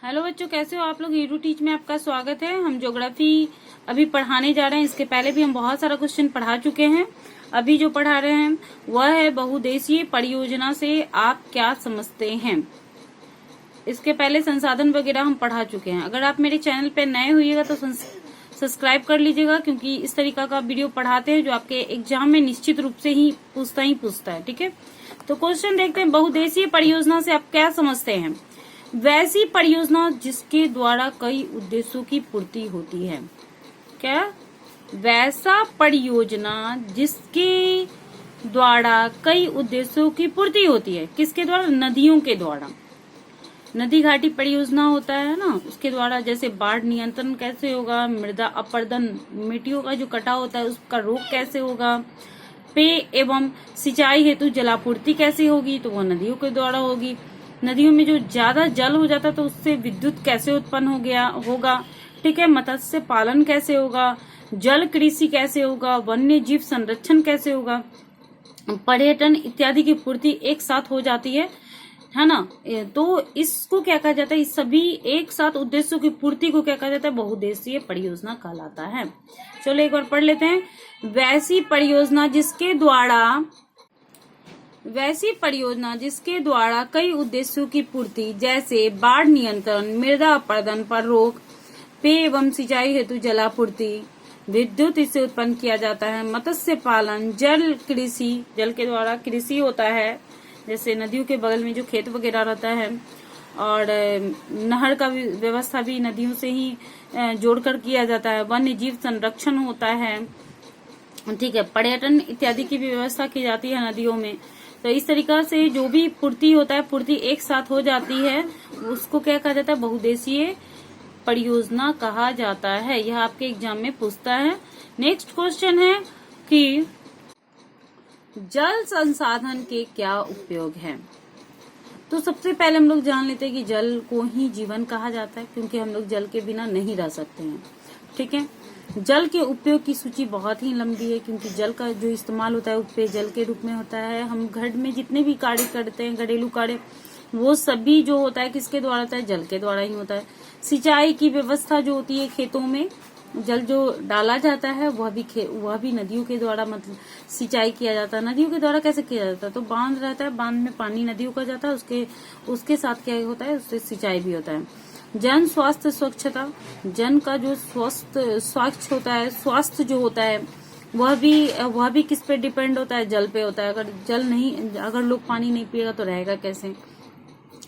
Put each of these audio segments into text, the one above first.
Hello बच्चों, कैसे हो आप लोग। हीरू टीच में आपका स्वागत है। हम ज्योग्राफी अभी पढ़ाने जा रहे हैं। इसके पहले भी हम बहुत सारा क्वेश्चन पढ़ा चुके हैं। अभी जो पढ़ा रहे हैं वह है बहुउद्देशीय परियोजना से आप क्या समझते हैं। इसके पहले संसाधन वगैरह हम पढ़ा चुके हैं। अगर आप मेरे चैनल पे नए हुइएगा तो सब्सक्राइब कर लीजिएगा, क्योंकि इस तरीका का वीडियो पढ़ाते हैं जो आपके एग्जाम में निश्चित रूप से ही पूछता है। ठीक है, तो क्वेश्चन देखते हैं। बहुउद्देशीय परियोजना से आप क्या समझते हैं। वैसी परियोजना जिसके द्वारा कई उद्देश्यों की पूर्ति होती है। क्या? वैसा परियोजना जिसके द्वारा कई उद्देश्यों की पूर्ति होती है। किसके द्वारा? नदियों के द्वारा। नदी घाटी परियोजना होता है ना, उसके द्वारा जैसे बाढ़ नियंत्रण कैसे होगा, मृदा अपरदन, मिट्टियों का जो कटाव होता है उसका रोक कैसे होगा, पेय एवं सिंचाई हेतु जलापूर्ति कैसे होगी, तो वह नदियों के द्वारा होगी। नदियों में जो ज्यादा जल हो जाता है तो उससे विद्युत कैसे उत्पन्न होगा। ठीक है, मत्स्य पालन कैसे होगा, जल कृषि कैसे होगा, वन्य जीव संरक्षण कैसे होगा, पर्यटन इत्यादि की पूर्ति एक साथ हो जाती है ना। तो इसको क्या कहा जाता है, इस सभी एक साथ उद्देश्यों की पूर्ति को क्या कहा जाता है, बहुउद्देशीय परियोजना कहलाता है। चलो एक बार पढ़ लेते हैं। वैसी परियोजना जिसके द्वारा कई उद्देश्यों की पूर्ति, जैसे बाढ़ नियंत्रण, मृदा अपरदन पर रोक, पेय एवं सिंचाई हेतु जलापूर्ति, विद्युत इससे उत्पन्न किया जाता है, मत्स्य पालन, जल कृषि, जल के द्वारा कृषि होता है, जैसे नदियों के बगल में जो खेत वगैरह रहता है, और नहर का व्यवस्था भी नदियों से ही जोड़कर किया जाता है, वन्य जीव संरक्षण होता है। ठीक है, पर्यटन इत्यादि की भी व्यवस्था की जाती है नदियों में। तो इस तरीका से जो भी पूर्ति होता है, पूर्ति एक साथ हो जाती है, उसको क्या कहा जाता है, बहुउद्देशीय परियोजना कहा जाता है। यह आपके एग्जाम में पूछता है। नेक्स्ट क्वेश्चन है कि जल संसाधन के क्या उपयोग हैं। तो सबसे पहले हम लोग जान लेते हैं कि जल को ही जीवन कहा जाता है, क्योंकि हम लोग जल के बिना नहीं रह सकते हैं। ठीक है, जल के उपयोग की सूची बहुत ही लंबी है, क्योंकि जल का जो इस्तेमाल होता है वो पेय जल के रूप में होता है। हम घर में जितने भी कार्य करते हैं, घरेलू कार्य, वो सभी जो होता है किसके द्वारा होता है, जल के द्वारा ही होता है। सिंचाई की व्यवस्था जो होती है, खेतों में जल जो डाला जाता है वह भी नदियों के द्वारा मतलब सिंचाई किया जाता है। नदियों के द्वारा कैसे किया जाता है, तो बांध रहता है, बांध में पानी नदियों का जाता है, उसके साथ क्या होता है, उससे सिंचाई भी होता है। जन स्वास्थ्य स्वच्छता, जन का जो स्वच्छ होता है, स्वास्थ्य जो होता है वह भी किस पे डिपेंड होता है, जल पे होता है। अगर लोग पानी नहीं पिएगा तो रहेगा कैसे।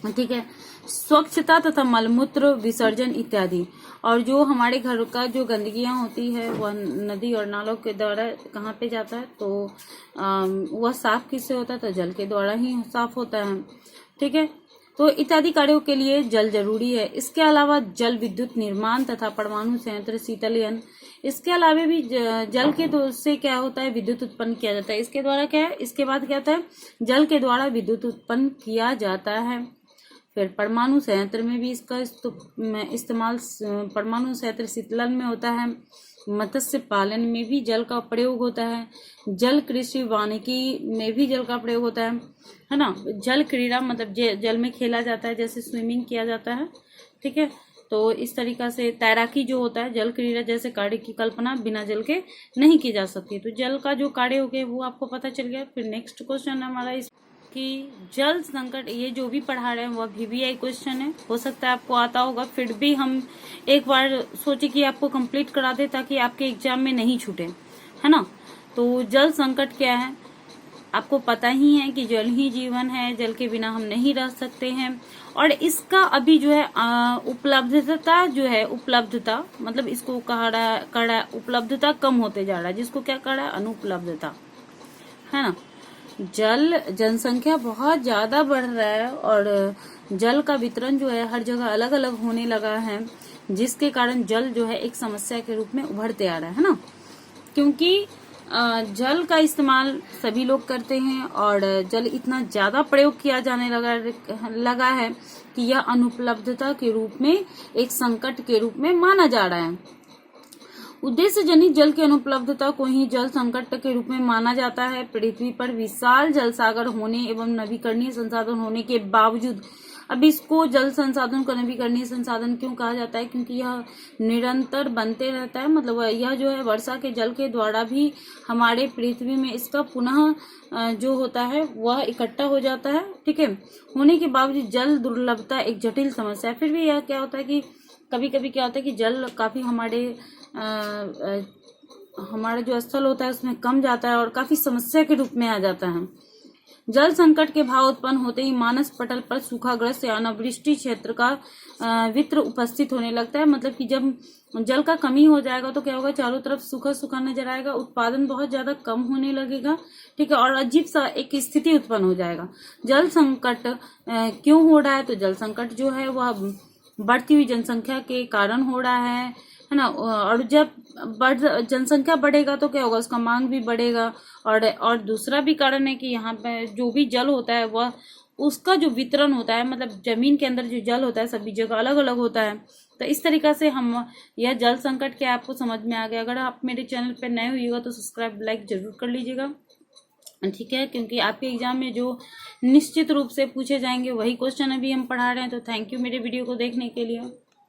ठीक है, स्वच्छता तथा मलमूत्र विसर्जन इत्यादि, और जो हमारे घर का जो गंदगियां होती है वह नदी और नालों के द्वारा कहाँ पे जाता है, तो वह साफ किससे होता है, तो जल के द्वारा ही साफ होता है। ठीक है, तो इत्यादि कार्यों के लिए जल जरूरी है। इसके अलावा जल विद्युत निर्माण तथा परमाणु संयंत्र, शीतलयन, इसके अलावा भी जल के से क्या होता है, विद्युत उत्पन्न किया जाता है। इसके द्वारा क्या है, इसके बाद क्या होता है, जल के द्वारा विद्युत उत्पन्न किया जाता है। फिर परमाणु संयंत्र में भी इसका इस्तेमाल, परमाणु संयंत्र शीतलन में होता है। मत्स्य पालन में भी जल का प्रयोग होता है। जल कृषि वानिकी में भी जल का प्रयोग होता है ना। जल क्रीड़ा मतलब जल में खेला जाता है, जैसे स्विमिंग किया जाता है। ठीक है, तो इस तरीका से तैराकी जो होता है, जल क्रीड़ा जैसे कार्य की कल्पना बिना जल के नहीं की जा सकती। तो जल का जो कार्य हो गए वो आपको पता चल गया। फिर नेक्स्ट क्वेश्चन हमारा इस कि जल संकट, ये जो भी पढ़ा रहे हैं वह VVI क्वेश्चन है, हो सकता है आपको आता होगा, फिर भी हम एक बार सोचे कि आपको कंप्लीट करा दे ताकि आपके एग्जाम में नहीं छूटे, है ना। तो जल संकट क्या है, आपको पता ही है कि जल ही जीवन है, जल के बिना हम नहीं रह सकते हैं। और इसका अभी जो है उपलब्धता मतलब इसको कहा उपलब्धता कम होते जा रहा है, जिसको क्या कह रहा है, अनुपलब्धता, है ना। जनसंख्या बहुत ज्यादा बढ़ रहा है और जल का वितरण जो है हर जगह अलग अलग होने लगा है, जिसके कारण जल जो है एक समस्या के रूप में उभरते आ रहा है ना। क्योंकि जल का इस्तेमाल सभी लोग करते हैं और जल इतना ज्यादा प्रयोग किया जाने लगा है कि यह अनुपलब्धता के रूप में, एक संकट के रूप में माना जा रहा है। उद्देश्य जनित जल की अनुपलब्धता को ही जल संकट के रूप में माना जाता है। पृथ्वी पर विशाल जल सागर होने एवं नवीकरणीय संसाधन होने के बावजूद अब इसको जल संसाधन को नवीकरणीय संसाधन क्यों कहा जाता है? क्योंकि यह निरंतर बनते रहता है, मतलब यह जो है वर्षा के जल के द्वारा भी हमारे पृथ्वी में इसका पुनः जो होता है वह इकट्ठा हो जाता है। ठीक है, होने के बावजूद जल दुर्लभता एक जटिल समस्या है। फिर भी यह क्या होता है कि कभी कभी क्या होता है कि जल काफी हमारा जो स्थल होता है उसमें कम जाता है और काफी समस्या के रूप में आ जाता है। जल संकट के भाव उत्पन्न होते ही मानस पटल पर सूखाग्रस्त या अनावृष्टि क्षेत्र का वित्र उपस्थित होने लगता है। मतलब कि जब जल का कमी हो जाएगा तो क्या होगा, चारों तरफ सूखा सूखा नजर आएगा, उत्पादन बहुत ज्यादा कम होने लगेगा। ठीक है, और अजीब सा एक स्थिति उत्पन्न हो जाएगा। जल संकट क्यों हो रहा है? तो जल संकट जो है वह बढ़ती हुई जनसंख्या के कारण हो रहा है ना। और जब जनसंख्या बढ़ेगा तो क्या होगा, उसका मांग भी बढ़ेगा। और दूसरा भी कारण है कि यहाँ पे जो भी जल होता है वह उसका जो वितरण होता है, मतलब जमीन के अंदर जो जल होता है सभी जगह अलग अलग होता है। तो इस तरीका से हम यह जल संकट के आपको समझ में आ गया। अगर आप मेरे चैनल पर नए हुईगा तो सब्सक्राइब लाइक जरूर कर लीजिएगा। ठीक है, क्योंकि आपके एग्जाम में जो निश्चित रूप से पूछे जाएंगे वही क्वेश्चन अभी हम पढ़ा रहे हैं। तो थैंक यू मेरे वीडियो को देखने के लिए।